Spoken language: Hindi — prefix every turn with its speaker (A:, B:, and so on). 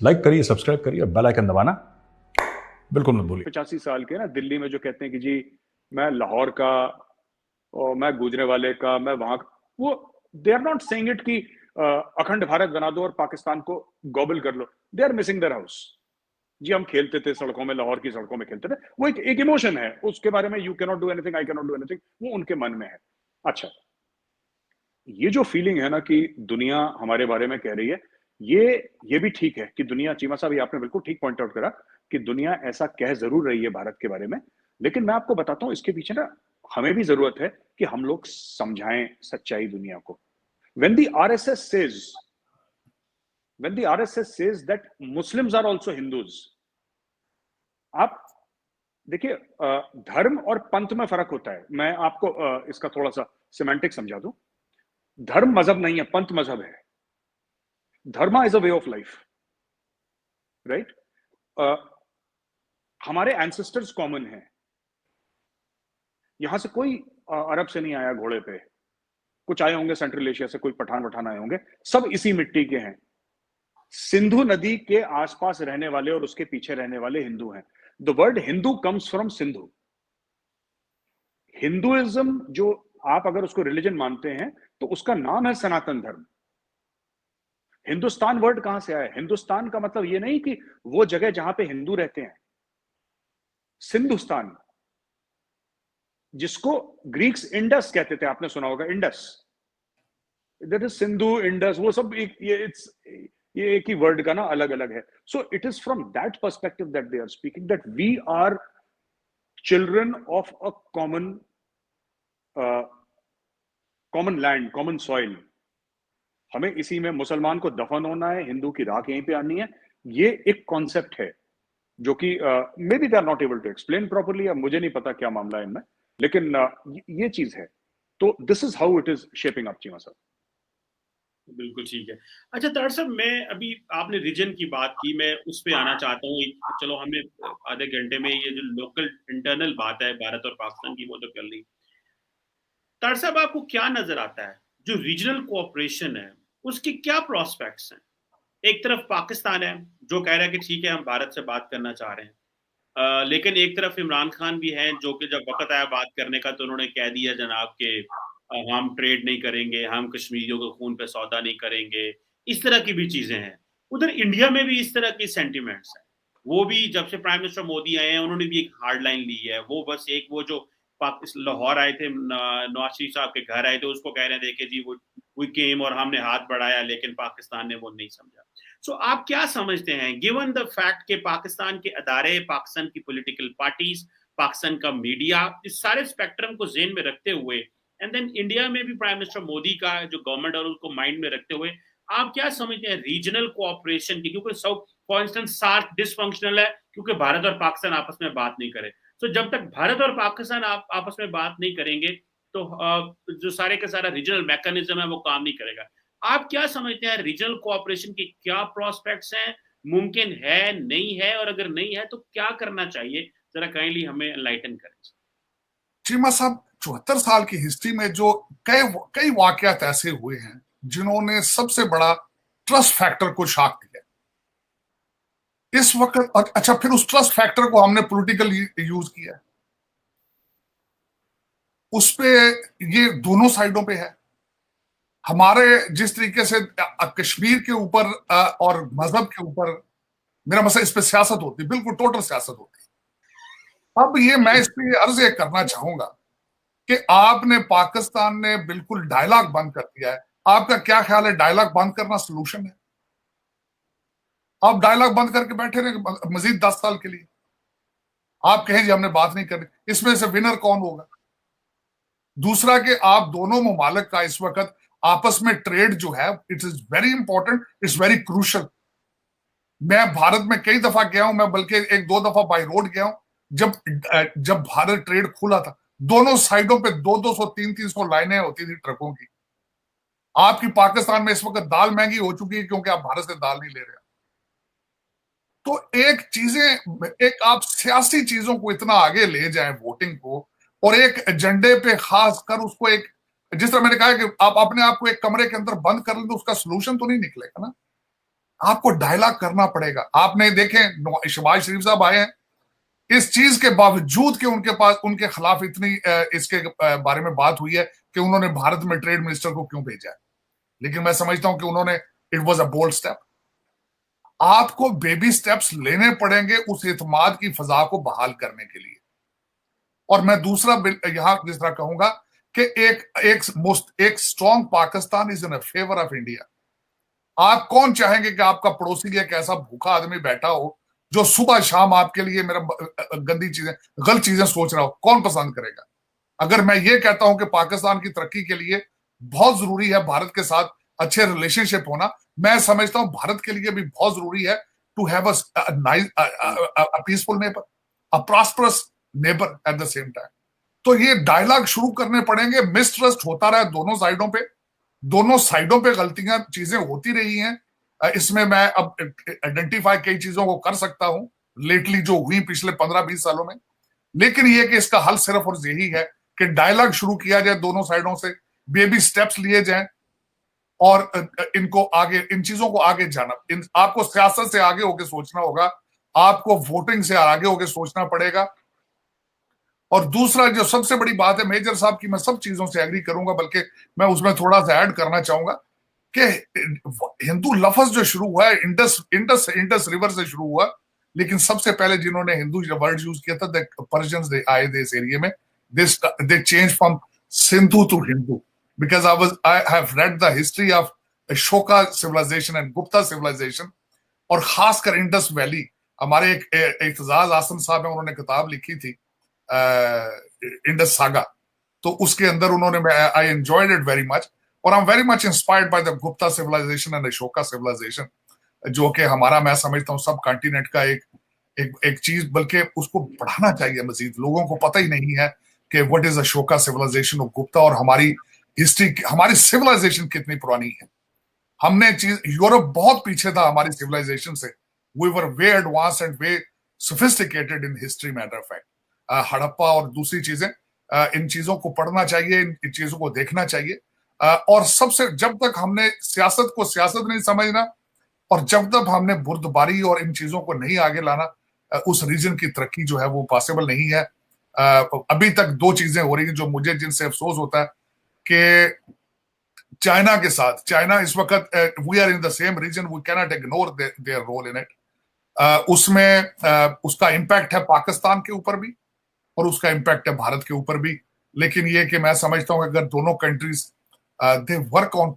A: लाइक करिए, सब्सक्राइब करिए, बेल आइकन दबाना बिल्कुल मत भूलिए।
B: 85 साल के ना दिल्ली में जो कहते हैं कि जी मैं लाहौर का और मैं गुजरेवाले का, मैं वहां, वो they are not saying it कि अखंड भारत बना दो और पाकिस्तान को गॉबल कर लो। They are missing their house. जी हम खेलते थे सड़कों में, लाहौर की सड़कों में खेलते थे, वो एक इमोशन है, उसके बारे में you can not do anything, I can not do anything, वो उनके मन में है। अच्छा, ये जो फीलिंग है ना कि दुनिया हमारे बारे में कह रही है, ये भी ठीक है कि दुनिया, चीमा साहब ये आपने बिल्कुल ठीक पॉइंट आउट करा कि दुनिया ऐसा कह जरूर रही है भारत के बारे में, लेकिन मैं आपको बताता हूं इसके पीछे ना हमें भी जरूरत है कि हम लोग समझाएं सच्चाई दुनिया को। when the rss says when the RSS says that Muslims are also Hindus, आप देखिए धर्म और पंथ में फर्क होता है। मैं आपको इसका थोड़ा सा सिमेंटिक समझा दूं। धर्म मजहब नहीं है, पंथ मजहब है। Dharma is a way of life, right. हमारे एंसेस्टर्स कॉमन हैं। यहां से कोई अरब से नहीं आया घोड़े पे, कुछ आए होंगे सेंट्रल एशिया से, कोई पठान वठान आए होंगे, सब इसी मिट्टी के हैं। सिंधु नदी के आसपास रहने वाले और उसके पीछे रहने वाले हिंदू हैं। The word Hindu comes from Sindhu. Hinduism जो, आप अगर उसको रिलीजन मानते हैं तो उसका नाम है सनातन धर्म। हिंदुस्तान वर्ड कहां से आया? हिंदुस्तान का मतलब ये नहीं कि वो जगह जहां पे हिंदू रहते हैं। सिंधुस्तान, जिसको ग्रीक्स इंडस कहते थे, आपने सुना होगा Indus, that is Sindhu, Indus, वो सब ये एक ही वर्ड का ना अलग अलग है। So it is from that perspective that they are speaking, that we are children of a common land, common soil. हमें इसी में मुसलमान को दफन होना है, हिंदू की राख यहीं पे आनी है। ये एक कॉन्सेप्ट है जो कि maybe they are not able to explain properly, या मुझे नहीं पता क्या मामला है इनमें, लेकिन ये चीज है। तो this is how it is shaping up, Cheema sir.
C: बिल्कुल ठीक है। अच्छा तार साहब, मैं अभी आपने रीजन की बात की, मैं उस पे आना चाहता हूँ। चलो हमने आधे घंटे में ये जो लोकल इंटरनल बात है भारत और पाकिस्तान की वो तो कर ली। तार साहब, आपको क्या नजर आता है जो रीजनल कोऑपरेशन है उसके क्या प्रोस्पेक्ट्स हैं? एक तरफ पाकिस्तान है जो कह रहा है कि ठीक है हम भारत से बात करना चाह रहे हैं, लेकिन एक तरफ इमरान खान भी हैं जो कि जब वक्त आया बात करने का तो उन्होंने कह दिया जनाब के हम ट्रेड नहीं करेंगे, हम कश्मीरियों के खून पे सौदा नहीं करेंगे। इस तरह की भी चीजें हैं। उधर इंडिया में भी इस तरह की सेंटिमेंट्स हैं। वो भी जब से प्राइम मिनिस्टर मोदी आए हैं उन्होंने भी एक हार्ड लाइन ली है। वो बस एक वो जो लाहौर आए थे, नवाज शरीफ साहब के घर आए थे, उसको कह रहे हैं देखे जी वो केम और हमने हाथ बढ़ाया, लेकिन पाकिस्तान ने वो नहीं समझा। सो आप क्या समझते हैं गिवन द फैक्ट के पाकिस्तान के अदारे, पाकिस्तान की पॉलिटिकल पार्टीज, पाकिस्तान का मीडिया, इस सारे स्पेक्ट्रम को जेन में रखते हुए, एंड देन इंडिया में भी प्राइम मिनिस्टर मोदी का जो गवर्नमेंट और उसको माइंड में रखते हुए, आप क्या समझते हैं रीजनल कोऑपरेशन की? क्योंकि south for instance SAARC dysfunctional है क्योंकि भारत और पाकिस्तान आपस में बात नहीं करे। तो जब तक भारत और पाकिस्तान आपस में बात नहीं करेंगे तो जो सारे का सारा रीजनल मैकेनिज्म है वो काम नहीं करेगा। आप क्या समझते हैं रीजनल कोऑपरेशन के क्या प्रोस्पेक्ट्स हैं, मुमकिन है, नहीं है, और अगर नहीं है तो क्या करना चाहिए? जरा काइंडली हमें एनलाइटन करें।
D: चीमा साहब, 74 साल की हिस्ट्री में जो कई वाकयात ऐसे हुए हैं जिन्होंने सबसे बड़ा ट्रस्ट फैक्टर को शाक दिया इस वक्त। अच्छा, फिर उस ट्रस्ट फैक्टर को हमने पॉलिटिकल यूज किया, उस पे ये दोनों साइडों पे है। हमारे जिस तरीके से कश्मीर के ऊपर और मजहब के ऊपर, मेरा मतलब इस पे सियासत होती, बिल्कुल टोटल सियासत होती। अब ये मैं इस पे अर्ज ये करना चाहूंगा कि आपने, पाकिस्तान ने बिल्कुल डायलॉग बंद कर दिया है। आपका क्या ख्याल है, डायलॉग बंद करना सोल्यूशन है? आप डायलॉग बंद करके बैठे रहे मजीद 10 साल के लिए, आप कहें जी हमने बात नहीं करनी, इसमें से विनर कौन होगा? दूसरा कि आप दोनों ममालिक का इस वक्त आपस में ट्रेड जो है, it is very important, it's very crucial. मैं भारत में कई दफा गया हूं, मैं बल्कि 1-2 दफा बाई रोड गया हूं। जब भारत ट्रेड खुला था, दोनों साइडों पे 200-200, 300-300 लाइनें होती थी ट्रकों की। आपकी पाकिस्तान में इस वक्त दाल महंगी हो चुकी है क्योंकि आप भारत से दाल नहीं ले रहे। तो एक आप सियासी चीजों को इतना आगे ले जाएं, वोटिंग को, और एक एजेंडे पे खास कर उसको एक, जिस तरह मैंने कहा कि आप अपने आप को एक कमरे के अंदर बंद कर लें तो उसका सोल्यूशन तो नहीं निकलेगा ना। आपको डायलॉग करना पड़ेगा। आपने देखें शहबाज शरीफ साहब आए हैं, इस चीज के बावजूद कि उनके पास उनके खिलाफ इतनी इसके बारे में बात हुई है कि उन्होंने भारत में ट्रेड मिनिस्टर को क्यों भेजा है, लेकिन मैं समझता हूं कि उन्होंने, it was a bold step. आपको बेबी स्टेप्स लेने पड़ेंगे उस इत्मीनान की फजा को बहाल करने के लिए। और मैं दूसरा यहां जिस तरह कहूंगा कि एक strong Pakistan is in favour of India. आप कौन चाहेंगे कि आपका पड़ोसी एक ऐसा भूखा आदमी बैठा हो जो सुबह शाम आपके लिए मेरा गंदी चीजें, गलत चीजें सोच रहा हो? कौन पसंद करेगा? अगर मैं ये कहता हूं कि पाकिस्तान की तरक्की के लिए बहुत जरूरी है भारत के साथ अच्छे रिलेशनशिप होना, मैं समझता हूं भारत के लिए भी बहुत जरूरी है to have a peaceful neighbour, a prosperous neighbour at the same time. तो ये डायलॉग शुरू करने पड़ेंगे। मिसट्रस्ट होता रहा दोनों साइडों पे, दोनों साइडों पे गलतियां चीजें होती रही हैं। इसमें मैं अब आइडेंटिफाई कई चीजों को कर सकता हूं लेटली जो हुई पिछले 15-20 सालों में, लेकिन ये कि इसका हल सिर्फ और यही है कि डायलॉग शुरू किया जाए दोनों साइडों से, बेबी स्टेप्स लिए जाएं और इनको आगे, इन चीजों को आगे जाना, आपको सियासत से आगे होकर सोचना होगा, आपको वोटिंग से आगे होकर सोचना पड़ेगा। और दूसरा जो सबसे बड़ी बात है मेजर साहब की, मैं सब चीजों से एग्री करूंगा, बल्कि मैं उसमें थोड़ा सा ऐड करना चाहूंगा कि हिंदू लफ्ज जो शुरू हुआ है इंडस रिवर से शुरू हुआ, लेकिन सबसे पहले जिन्होंने हिंदू वर्ड यूज किया था पर्शियंस आए थे इस एरिया में, they change from Sindhu to Hindu, because I have read the history of Ashoka civilisation and Gupta civilisation, और खासकर इंडस वैली। हमारे एक इत्जाज आसम साहब है, उन्होंने किताब लिखी थी इंडस सागा, तो उसके अंदर उन्होंने, I enjoyed it very much, और I am very much inspired by the Gupta civilisation and Ashoka civilisation, जो कि हमारा, मैं समझता हूँ सब कॉन्टिनेंट का एक चीज, बल्कि उसको बढ़ाना चाहिए मजीद। लोगों को पता ही नहीं है कि व्हाट इज अशोका सिविलाइजेशन और गुप्ता, और हमारी हिस्ट्री, हमारी सिविलाइजेशन कितनी पुरानी है। हमने यूरोप बहुत पीछे था हमारी सिविलाइजेशन से, we were way advanced and way sophisticated in history, matter of fact. Harappa और दूसरी चीजें, इन चीजों को पढ़ना चाहिए, इन चीजों को देखना चाहिए। और सबसे, जब तक हमने सियासत को सियासत नहीं समझना, और जब तक हमने बुर्दबारी और इन चीजों को नहीं आगे लाना, उस रीजन की तरक्की जो है वो पॉसिबल नहीं है। अभी तक दो चीजें हो रही हैं जो मुझे, जिनसे अफसोस होता है कि चाइना के साथ, चाइना इस वक्त, we are in the same region, we cannot ignore their role in it. उसमें उसका इम्पैक्ट है पाकिस्तान के ऊपर भी, और उसका इम्पैक्ट है भारत के ऊपर भी। लेकिन ये कि मैं समझता हूं कि अगर दोनों कंट्रीज दे वर्क ऑन